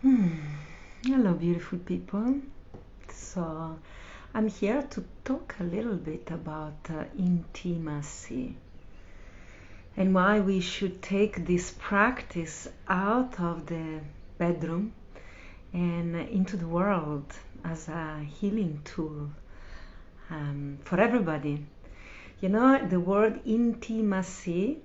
Hmm. Hello, beautiful people. So, I'm here to talk a little bit about intimacy and why we should take this practice out of the bedroom and into the world as a healing tool for everybody. You know, the word intimacy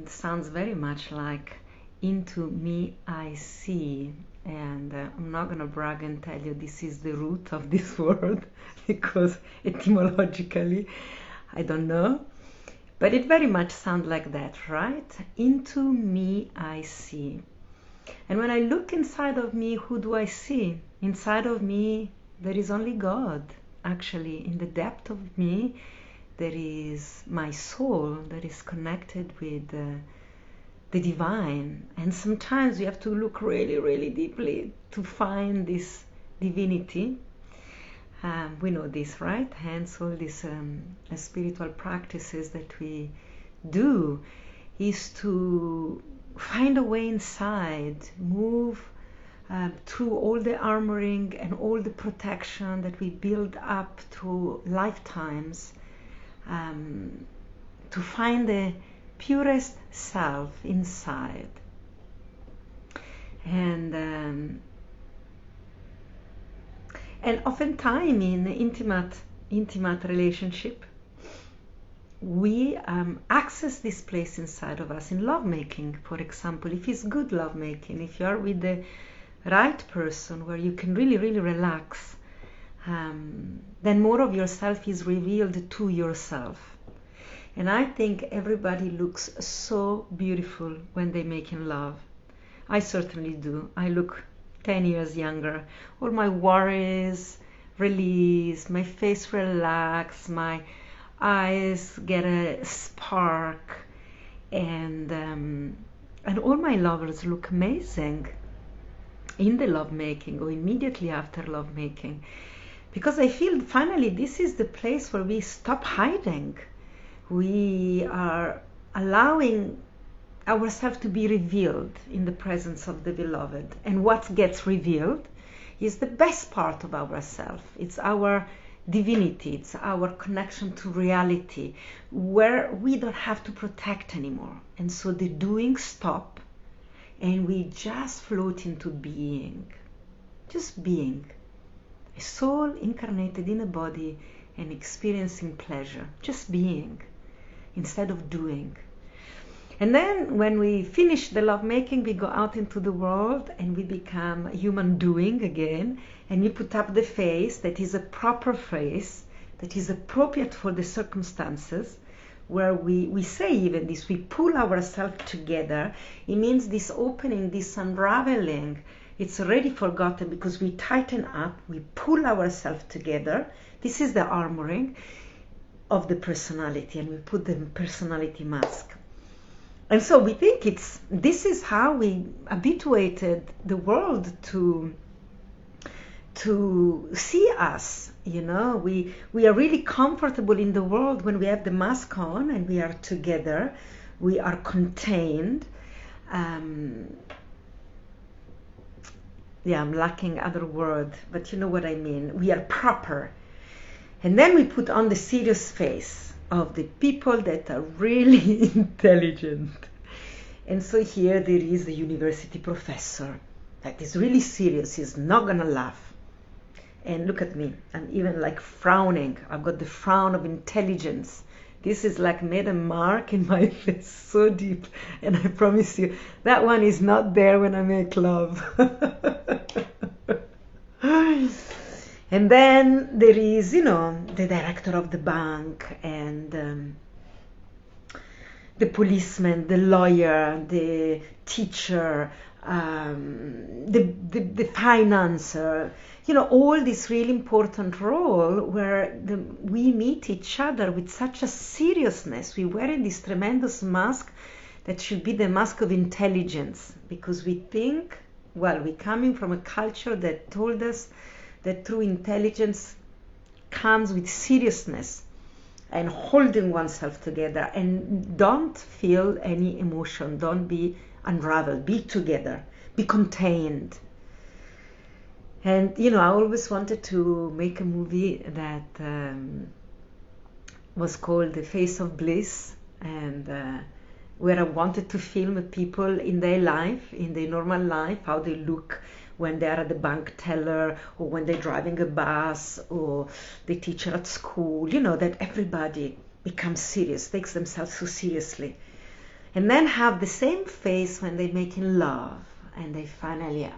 sounds very much like into me I see. And I'm not going to brag and tell you this is the root of this word because etymologically I don't know. But it very much sounds like that, right? Into me I see. And when I look inside of me, who do I see? Inside of me, there is only God. Actually, in the depth of me, there is my soul that is connected with the divine. And sometimes we have to look really, really deeply to find this divinity. We know this, right? Hence all these spiritual practices that we do is to find a way inside, move through all the armoring and all the protection that we build up through lifetimes, to find the purest self inside. And oftentimes in intimate relationship, we access this place inside of us in lovemaking. For example, if it's good lovemaking, if you are with the right person where you can really, really relax, then more of yourself is revealed to yourself. And I think everybody looks so beautiful when they make in love. I certainly do. I look 10 years younger. All my worries release, my face relax, my eyes get a spark, and all my lovers look amazing in the lovemaking or immediately after lovemaking, because I feel finally this is the place where we stop hiding. We are allowing ourselves to be revealed in the presence of the beloved, and what gets revealed is the best part of ourselves. It's our divinity, it's our connection to reality, where we don't have to protect anymore. And so the doing stop, and we just float into being, just being, a soul incarnated in a body and experiencing pleasure, just being instead of doing. And then when we finish the lovemaking, we go out into the world and we become a human doing again, and we put up the face that is a proper face, that is appropriate for the circumstances, where we say even this, we pull ourselves together. It means this opening, this unraveling, it's already forgotten because we tighten up, we pull ourselves together. This is the armoring of the personality, and we put the personality mask. And so we think this is how we habituated the world to see us. You know, we are really comfortable in the world when we have the mask on and we are together. We are contained. I'm lacking other word, but you know what I mean. We are proper. And then we put on the serious face of the people that are really intelligent. And so here there is a university professor that is really serious. He's not gonna laugh. And look at me, I'm even like frowning. I've got the frown of intelligence. This is like made a mark in my face so deep. And I promise you, that one is not there when I make love. And then there is, you know, the director of the bank, and the policeman, the lawyer, the teacher, the financer, you know, all this really important role where we meet each other with such a seriousness. We wear this tremendous mask that should be the mask of intelligence, because we think, well, we're coming from a culture that told us that true intelligence comes with seriousness and holding oneself together, and don't feel any emotion, don't be unraveled, be together, be contained. And I always wanted to make a movie that was called The Face of Bliss, and where I wanted to film people in their life, in their normal life, how they look when they're at the bank teller, or when they're driving a bus, or the teacher at school, that everybody becomes serious, takes themselves so seriously. And then have the same face when they're making love, and they finally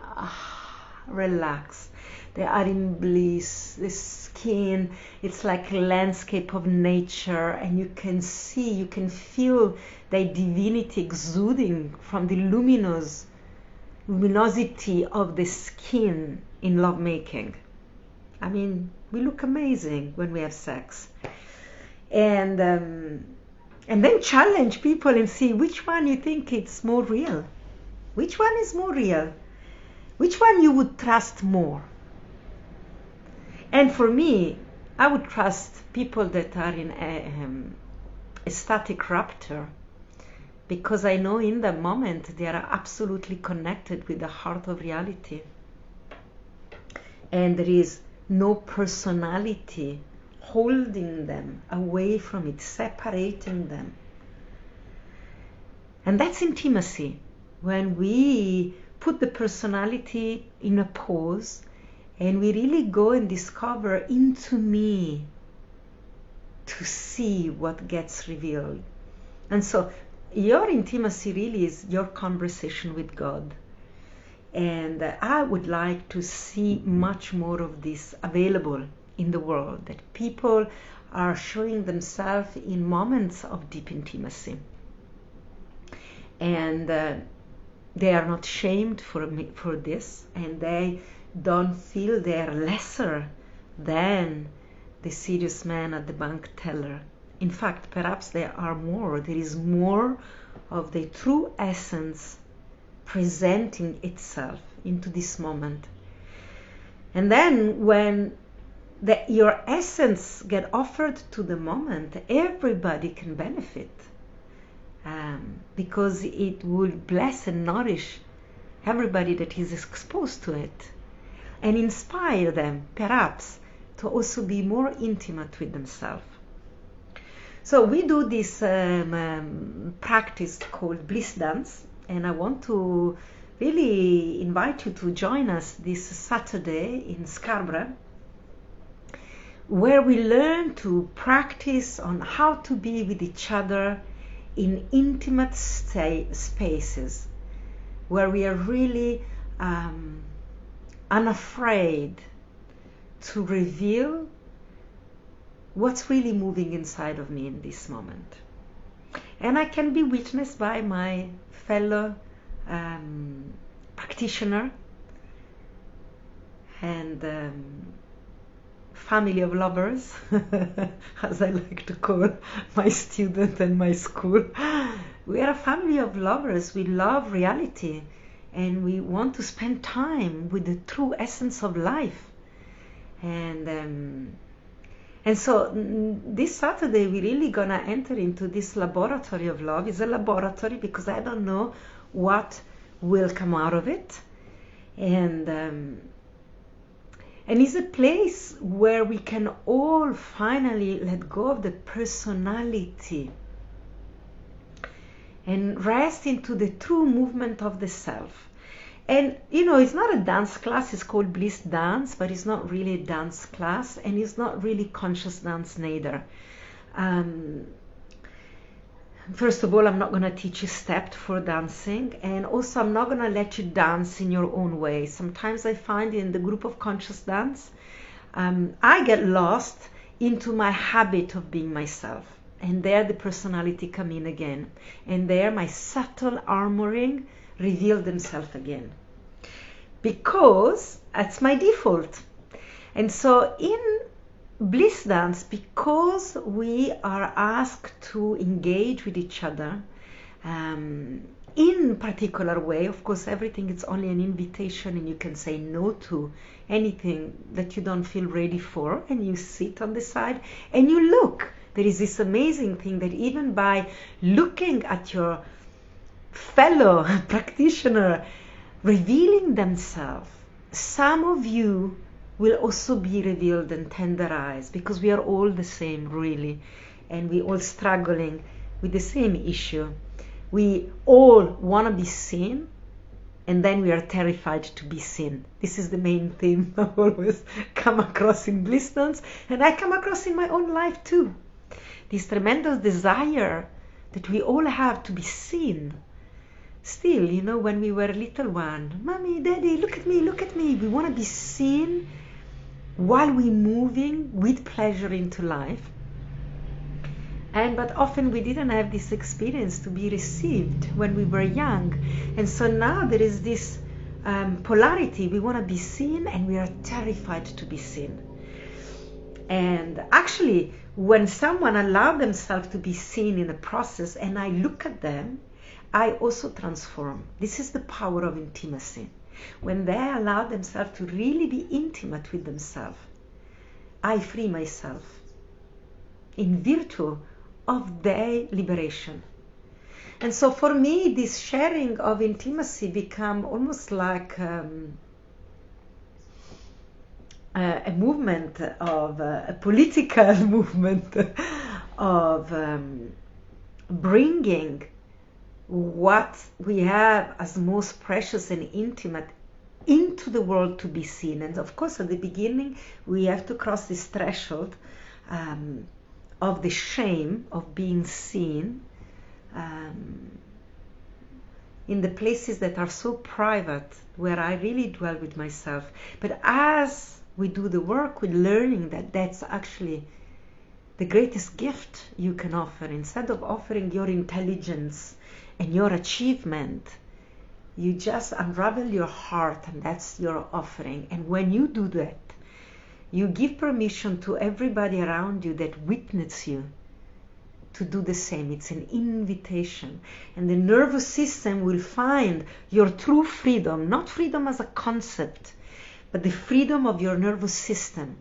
relax. They are in bliss. The skin, it's like a landscape of nature, and you can see, you can feel the divinity exuding from the luminosity of the skin in lovemaking. I mean, we look amazing when we have sex. And then challenge people and see which one you think it's more real. Which one is more real? Which one you would trust more? And for me, I would trust people that are in a static rapture, because I know in the moment they are absolutely connected with the heart of reality. And there is no personality holding them away from it, separating them. And that's intimacy. When we put the personality in a pause, and we really go and discover into me to see what gets revealed. And so your intimacy really is your conversation with God. And I would like to see much more of this available in the world, that people are showing themselves in moments of deep intimacy. And they are not shamed for this, and they don't feel they are lesser than the serious man at the bank teller. In fact, perhaps there are more. There is more of the true essence presenting itself into this moment. And then when your essence get offered to the moment, everybody can benefit, because it will bless and nourish everybody that is exposed to it, and inspire them, perhaps, to also be more intimate with themselves. So we do this practice called Bliss Dance, and I want to really invite you to join us this Saturday in Scarborough, where we learn to practice on how to be with each other in intimate spaces, where we are really unafraid to reveal what's really moving inside of me in this moment. And I can be witnessed by my fellow practitioner and family of lovers, as I like to call my student and my school. We are a family of lovers. We love reality, and we want to spend time with the true essence of life. And so this Saturday we're really gonna enter into this laboratory of love. It's a laboratory because I don't know what will come out of it, and it's a place where we can all finally let go of the personality and rest into the true movement of the self. And it's not a dance class. It's called Bliss Dance, but it's not really a dance class, and it's not really conscious dance neither. First of all, I'm not going to teach you steps for dancing, and also I'm not going to let you dance in your own way. Sometimes I find in the group of conscious dance, I get lost into my habit of being myself, and there the personality come in again, and there my subtle armoring reveal themselves again, because that's my default. And so in Bliss Dance, because we are asked to engage with each other in particular way, of course everything is only an invitation, and you can say no to anything that you don't feel ready for, and you sit on the side and you look. There is this amazing thing that even by looking at your fellow practitioner revealing themselves, some of you will also be revealed and tenderized, because we are all the same, really, and we all struggling with the same issue. We all want to be seen, and then we are terrified to be seen. This is the main theme I always come across in Bliss Dance, and I come across in my own life too. This tremendous desire that we all have to be seen. Still, you know, when we were little one, Mommy, Daddy, look at me, look at me. We want to be seen while we're moving with pleasure into life. But often we didn't have this experience to be received when we were young. And so now there is this polarity. We want to be seen, and we are terrified to be seen. And actually, when someone allows themselves to be seen in a process, and I look at them, I also transform. This is the power of intimacy. When they allow themselves to really be intimate with themselves, I free myself in virtue of their liberation. And so for me, this sharing of intimacy become almost like a movement of a political movement of bringing what we have as most precious and intimate into the world to be seen. And of course, at the beginning, we have to cross this threshold of the shame of being seen in the places that are so private, where I really dwell with myself. But as we do the work, we're learning that that's actually the greatest gift you can offer. Instead of offering your intelligence and your achievement, you just unravel your heart, and that's your offering. And when you do that, you give permission to everybody around you that witness you to do the same. It's an invitation. And the nervous system will find your true freedom, not freedom as a concept, but the freedom of your nervous system.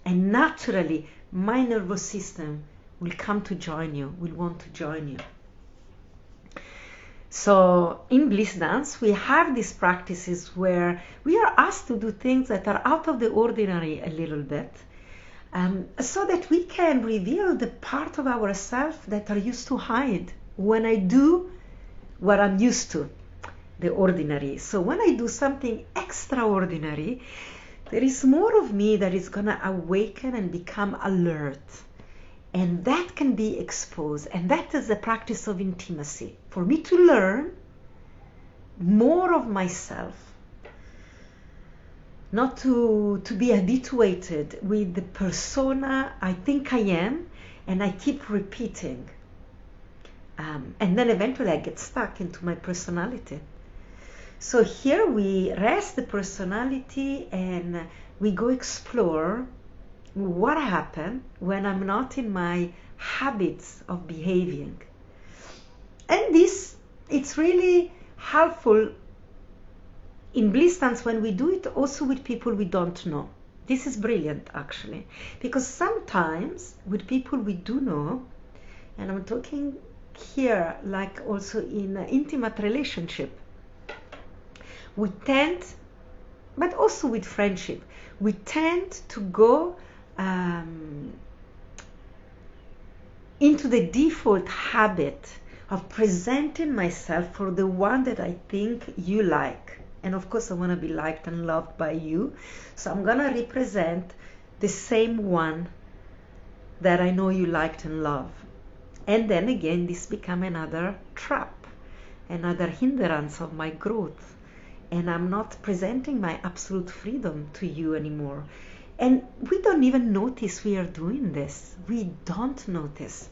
And naturally, my nervous system will come to join you, will want to join you. So in Bliss Dance, we have these practices where we are asked to do things that are out of the ordinary a little bit, so that we can reveal the part of ourselves that are used to hide when I do what I'm used to, the ordinary. So when I do something extraordinary, there is more of me that is going to awaken and become alert. And that can be exposed. And that is the practice of intimacy. For me to learn more of myself. Not to be habituated with the persona I think I am, and I keep repeating. And then eventually I get stuck into my personality. So here we rest the personality, and we go explore what happened when I'm not in my habits of behaving. And this, it's really helpful in Bliss Dance when we do it also with people we don't know. This is brilliant, actually, because sometimes with people we do know, and I'm talking here like also in an intimate relationship, we tend, but also with friendship, we tend to go into the default habit of presenting myself for the one that I think you like. And of course I want to be liked and loved by you, so I'm going to represent the same one that I know you liked and love. And then again, this become another trap, another hindrance of my growth, and I'm not presenting my absolute freedom to you anymore. And we don't even notice we are doing this. We don't notice,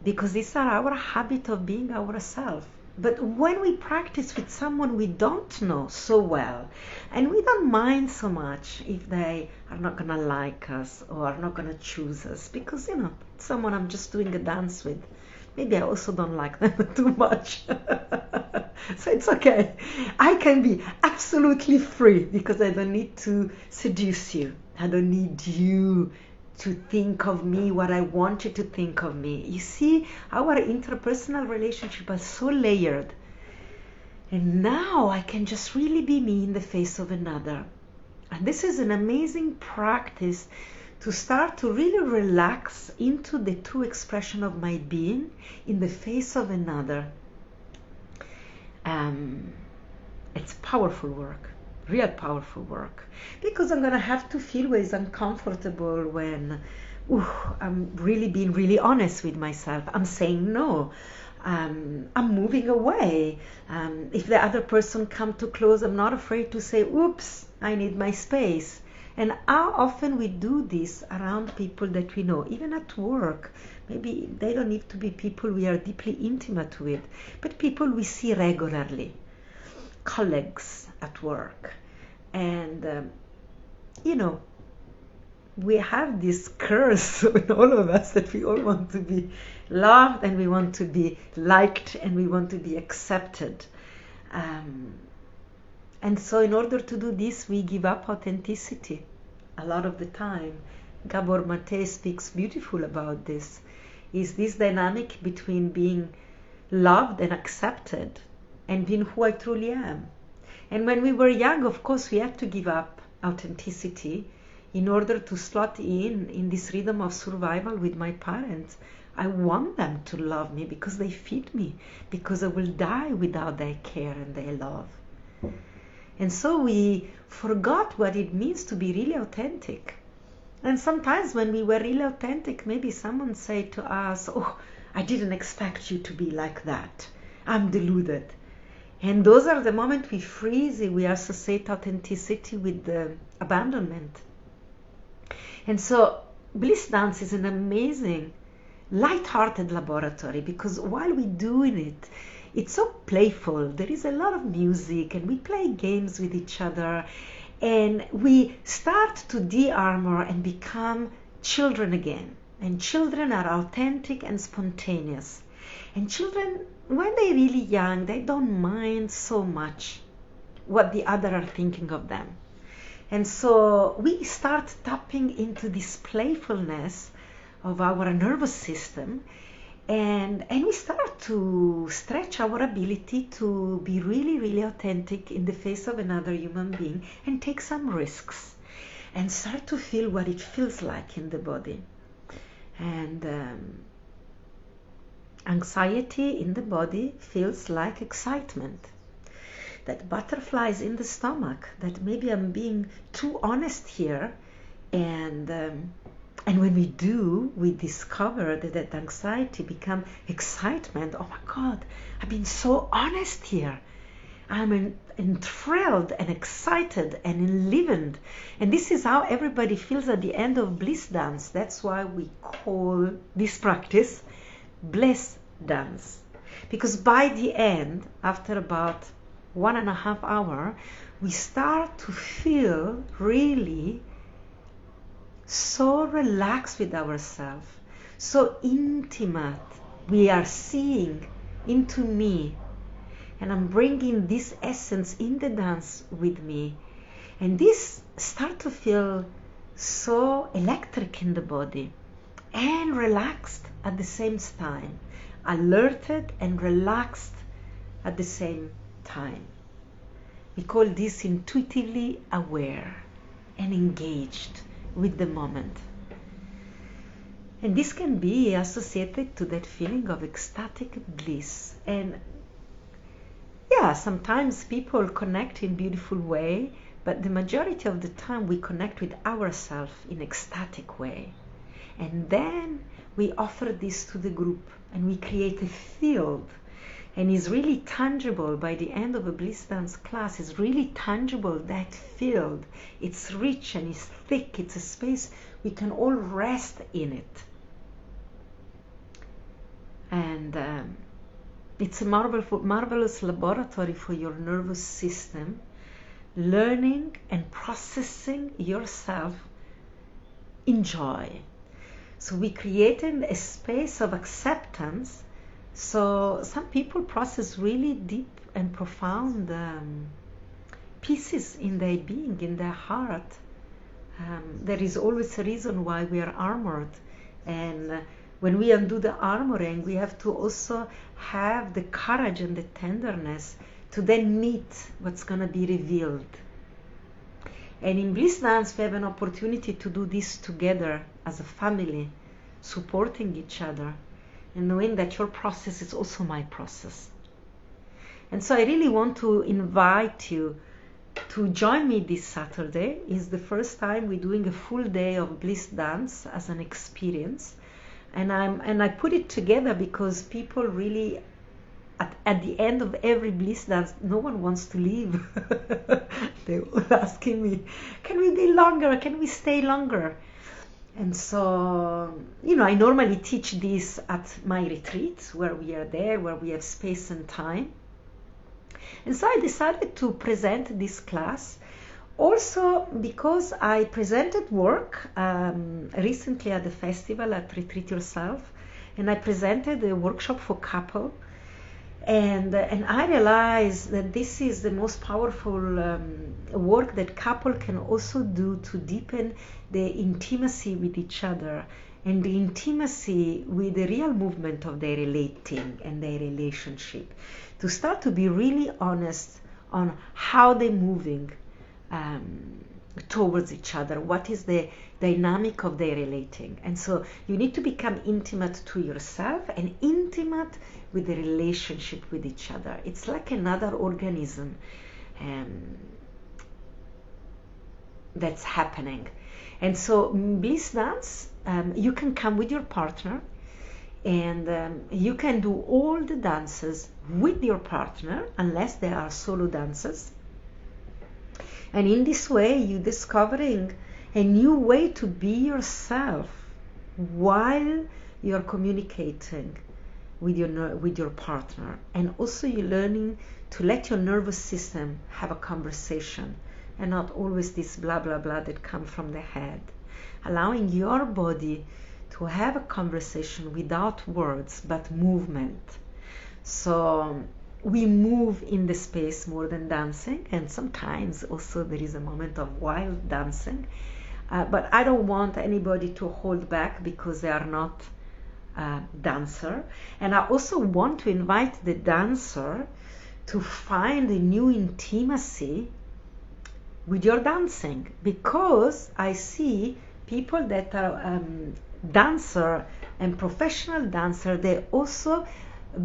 because these are our habit of being ourselves. But when we practice with someone we don't know so well, and we don't mind so much if they are not going to like us or are not going to choose us, because, you know, someone I'm just doing a dance with, maybe I also don't like them too much. So it's okay. I can be absolutely free, because I don't need to seduce you. I don't need you to think of me what I want you to think of me. You see, our interpersonal relationship is so layered And now I can just really be me in the face of another. And this is an amazing practice to start to really relax into the true expression of my being in the face of another. It's powerful work, real powerful work, because I'm gonna have to feel ways uncomfortable when I'm really being really honest with myself. I'm saying no. I'm moving away. If the other person come too close, I'm not afraid to say, oops, I need my space. And how often we do this around people that we know, even at work. Maybe they don't need to be people we are deeply intimate with, but people we see regularly, colleagues at work. And, we have this curse in all of us that we all want to be loved and we want to be liked and we want to be accepted. And so in order to do this, we give up authenticity a lot of the time. Gabor Mate speaks beautiful about this. Is this dynamic between being loved and accepted and being who I truly am. And when we were young, of course, we had to give up authenticity in order to slot in this rhythm of survival with my parents. I want them to love me because they feed me, because I will die without their care and their love. And so we forgot what it means to be really authentic. And sometimes when we were really authentic, maybe someone said to us, oh, I didn't expect you to be like that. I'm deluded. And those are the moments we freeze, we associate authenticity with the abandonment. And so Bliss Dance is an amazing, light-hearted laboratory, because while we're doing it, it's so playful. There is a lot of music and we play games with each other and we start to de-armor and become children again. And children are authentic and spontaneous. And children, when they're really young, they don't mind so much what the other are thinking of them. And so we start tapping into this playfulness of our nervous system, and we start to stretch our ability to be really, really authentic in the face of another human being and take some risks and start to feel what it feels like in the body. And anxiety in the body feels like excitement. That butterflies in the stomach, that maybe I'm being too honest here, and when we do, we discover that anxiety becomes excitement. Oh my God, I've been so honest here. I'm enthralled and excited and enlivened. And this is how everybody feels at the end of Bliss Dance. That's why we call this practice Bliss Dance. Because by the end, after about 1.5 hours, we start to feel really so relaxed with ourselves, so intimate. We are seeing into me, and I'm bringing this essence in the dance with me, and this start to feel so electric in the body and relaxed at the same time, alerted and relaxed at the same time. We call this intuitively aware and engaged with the moment. And this can be associated to that feeling of ecstatic bliss. And yeah, sometimes people connect in beautiful way, but the majority of the time we connect with ourselves in ecstatic way. And then we offer this to the group and we create a field. And it's really tangible by the end of a Bliss Dance class. It's really tangible, that field. It's rich and it's thick. It's a space we can all rest in it. And it's a marvelous laboratory for your nervous system, learning and processing yourself in joy. So we created a space of acceptance. So some people process really deep and profound pieces in their being, in their heart. There is always a reason why we are armored. And when we undo the armoring, we have to also have the courage and the tenderness to then meet what's going to be revealed. And in Bliss Dance, we have an opportunity to do this together as a family, supporting each other, and knowing that your process is also my process. And so I really want to invite you to join me this Saturday. It's the first time we're doing a full day of Bliss Dance as an experience. And I put it together because people really, at the end of every Bliss Dance, no one wants to leave. They're all asking me, can we be longer? Can we stay longer? And so, I normally teach this at my retreats where we are there, where we have space and time. And so I decided to present this class also because I presented work recently at the festival at Retreat Yourself, and I presented a workshop for couple. And I realized that this is the most powerful work that couple can also do to deepen the intimacy with each other and the intimacy with the real movement of their relating and their relationship. To start to be really honest on how they're moving towards each other, what is the dynamic of their relating. And so you need to become intimate to yourself and intimate with the relationship with each other. It's like another organism that's happening. And so Bliss Dance, you can come with your partner, and you can do all the dances with your partner unless they are solo dances. And in this way you're discovering a new way to be yourself while you're communicating with your partner. And also you're learning to let your nervous system have a conversation and not always this blah blah blah that comes from the head. Allowing your body to have a conversation without words but movement. So we move in the space more than dancing, and sometimes also there is a moment of wild dancing, but I don't want anybody to hold back because they are not a dancer. And I also want to invite the dancer to find a new intimacy with your dancing, because I see people that are dancer and professional dancer, they also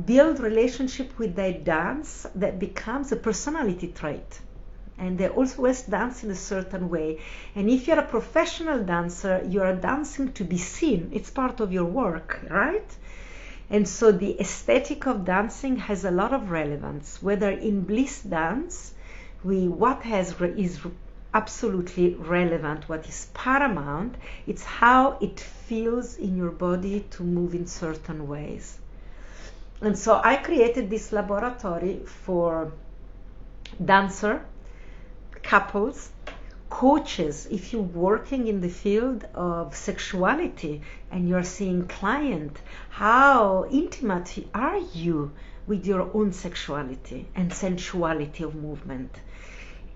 build relationship with their dance that becomes a personality trait, and they always dance in a certain way. And if you're a professional dancer, you are dancing to be seen. It's part of your work, right? And so the aesthetic of dancing has a lot of relevance, whether in Bliss Dance is absolutely relevant, what is paramount, it's how it feels in your body to move in certain ways. And so I created this laboratory for dancer, couples, coaches. If you're working in the field of sexuality and you're seeing client, how intimate are you with your own sexuality and sensuality of movement?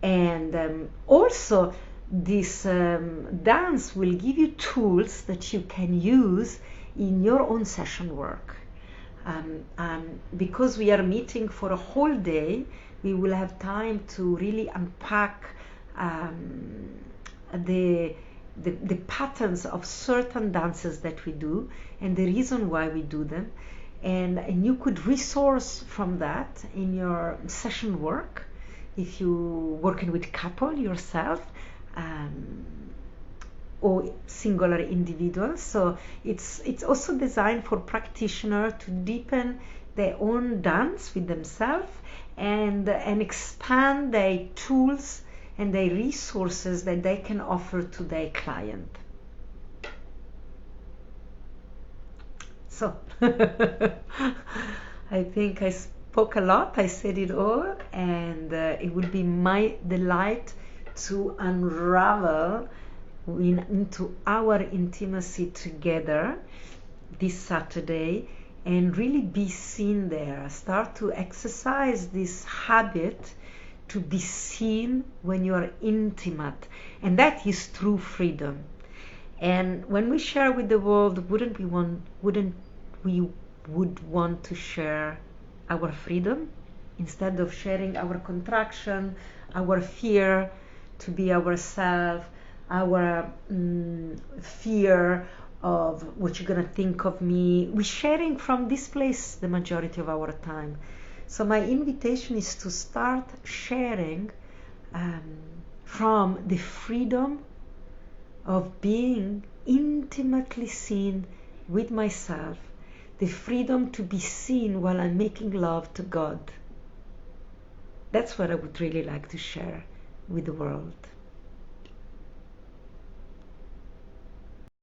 And also this dance will give you tools that you can use in your own session work. Because we are meeting for a whole day, we will have time to really unpack the patterns of certain dances that we do and the reason why we do them. And you could resource from that in your session work if you're working with couple yourself, or singular individuals. So it's also designed for practitioners to deepen their own dance with themselves and expand their tools and their resources that they can offer to their client. So I think I spoke a lot, I said it all, and it would be my delight to unravel into our intimacy together this Saturday and really be seen there. Start to exercise this habit to be seen when you are intimate, and that is true freedom. And when we share with the world, wouldn't we would want to share our freedom instead of sharing our contraction, our fear to be ourselves, our fear of what you're gonna think of me. We're sharing from this place the majority of our time. So my invitation is to start sharing from the freedom of being intimately seen with myself, the freedom to be seen while I'm making love to God. That's what I would really like to share with the world.